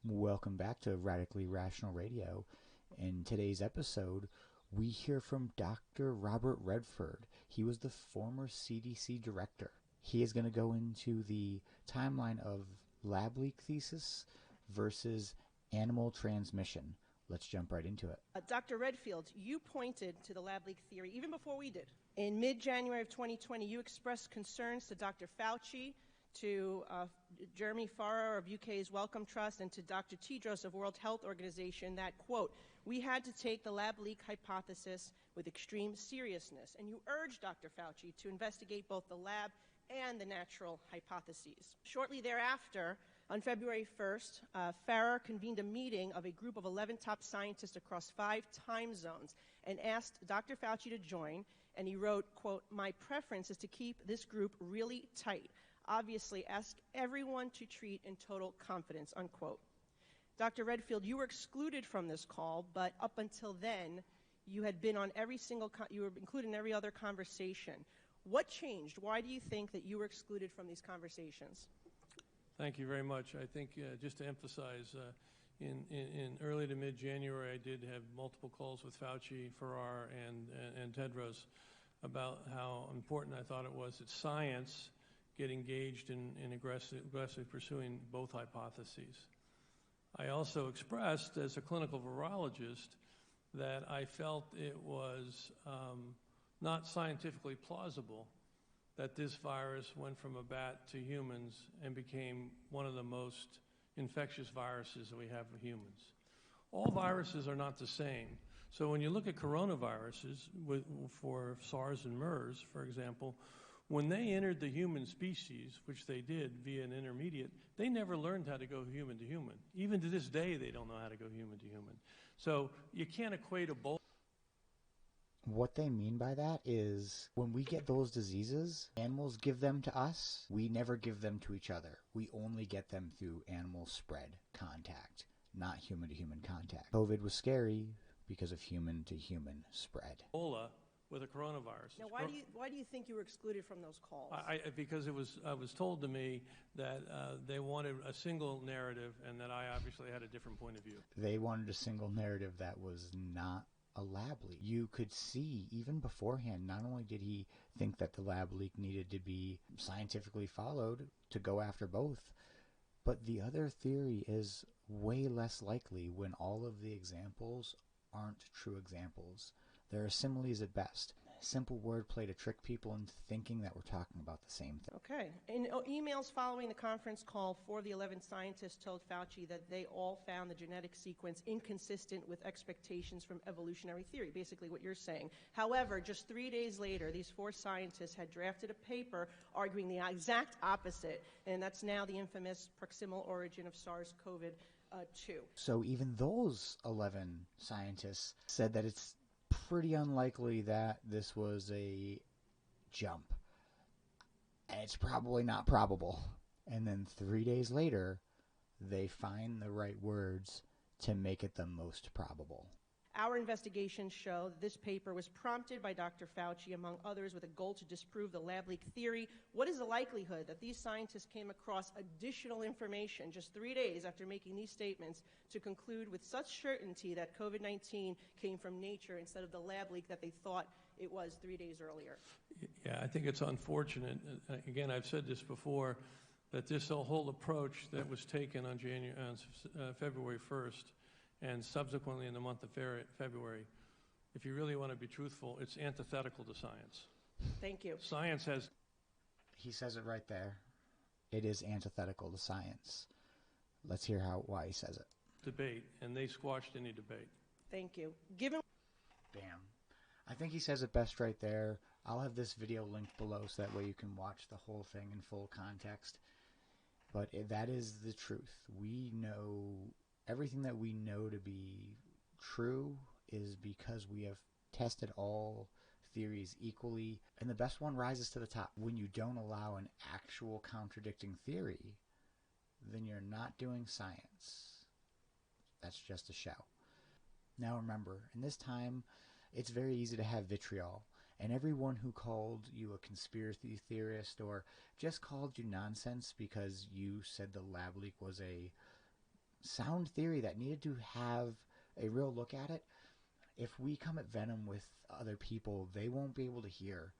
Welcome back to Radically Rational Radio. In today's episode, we hear from Dr. Robert Redfield. He was the former CDC director. He is going to go into the timeline of lab leak thesis versus animal transmission. Let's jump right into it. Dr. Redfield, you pointed to the lab leak theory even before we did. In mid-January of 2020, you expressed concerns to Dr. Fauci, to Jeremy Farrar of UK's Wellcome Trust, and to Dr. Tedros of World Health Organization that, quote, we had to take the lab leak hypothesis with extreme seriousness. And you urged Dr. Fauci to investigate both the lab and the natural hypotheses. Shortly thereafter, on February 1st, Farrar convened a meeting of a group of 11 top scientists across 5 time zones and asked Dr. Fauci to join, and he wrote, quote, my preference is to keep this group really tight. Obviously, ask everyone to treat in total confidence, unquote. Dr. Redfield, you were excluded from this call, but up until then, you had been on you were included in every other conversation. What changed? Why do you think that you were excluded from these conversations? Thank you very much. I think just to emphasize, in early to mid-January, I did have multiple calls with Fauci, Farrar, and Tedros about how important I thought it was that science get engaged in aggressively pursuing both hypotheses. I also expressed, as a clinical virologist, that I felt it was not scientifically plausible that this virus went from a bat to humans and became one of the most infectious viruses that we have for humans. All viruses are not the same. So when you look at coronaviruses, for SARS and MERS, for example, when they entered the human species, which they did via an intermediate, they never learned how to go human to human. Even to this day, they don't know how to go human to human. So you can't equate a bowl. What they mean by that is when we get those diseases, animals give them to us. We never give them to each other. We only get them through animal spread contact, not human-to-human contact. COVID was scary because of human-to-human spread. Ebola with a coronavirus. Now, why do you think you were excluded from those calls? Because it was told to me that they wanted a single narrative and that I obviously had a different point of view. They wanted a single narrative that was not a lab leak. You could see even beforehand, not only did he think that the lab leak needed to be scientifically followed to go after both, but the other theory is way less likely when all of the examples aren't true examples. There are similes at best. Simple wordplay to trick people into thinking that we're talking about the same thing. Okay. In emails following the conference call, 4 of the 11 scientists told Fauci that they all found the genetic sequence inconsistent with expectations from evolutionary theory, basically what you're saying. However, just 3 days later, these 4 scientists had drafted a paper arguing the exact opposite, and that's now the infamous proximal origin of SARS-CoV-2. So even those 11 scientists said that it's pretty unlikely that this was a jump. And it's probably not probable. And then 3 days later, they find the right words to make it the most probable. Our investigations show that this paper was prompted by Dr. Fauci, among others, with a goal to disprove the lab leak theory. What is the likelihood that these scientists came across additional information just 3 days after making these statements to conclude with such certainty that COVID-19 came from nature instead of the lab leak that they thought it was 3 days earlier? Yeah, I think it's unfortunate. Again, I've said this before, that this whole approach that was taken on February 1st and subsequently in the month of February, if you really want to be truthful, it's antithetical to science. Thank you. Science has... He says it right there. It is antithetical to science. Let's hear why he says it. Debate, and they squashed any debate. Thank you. Given... Bam. I think he says it best right there. I'll have this video linked below so that way you can watch the whole thing in full context. But that is the truth. We know... Everything that we know to be true is because we have tested all theories equally, and the best one rises to the top. When you don't allow an actual contradicting theory, then you're not doing science. That's just a show. Now remember, in this time, it's very easy to have vitriol, and everyone who called you a conspiracy theorist or just called you nonsense because you said the lab leak was a sound theory that needed to have a real look at it. If we come at Venom with other people, they won't be able to hear.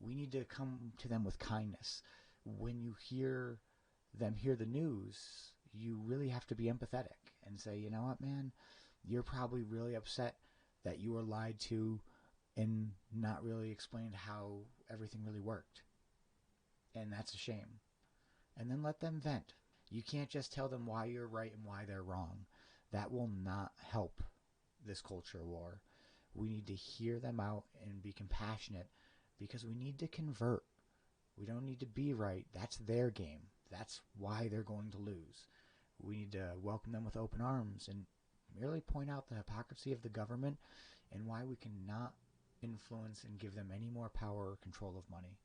We need to come to them with kindness. When you hear them hear the news, you really have to be empathetic and say, you know what, man, you're probably really upset that you were lied to and not really explained how everything really worked. And that's a shame. And then let them vent. You can't just tell them why you're right and why they're wrong. That will not help this culture war. We need to hear them out and be compassionate because we need to convert. We don't need to be right. That's their game. That's why they're going to lose. We need to welcome them with open arms and merely point out the hypocrisy of the government and why we cannot influence and give them any more power or control of money.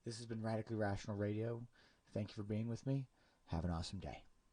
This has been Radically Rational Radio. Thank you for being with me. Have an awesome day.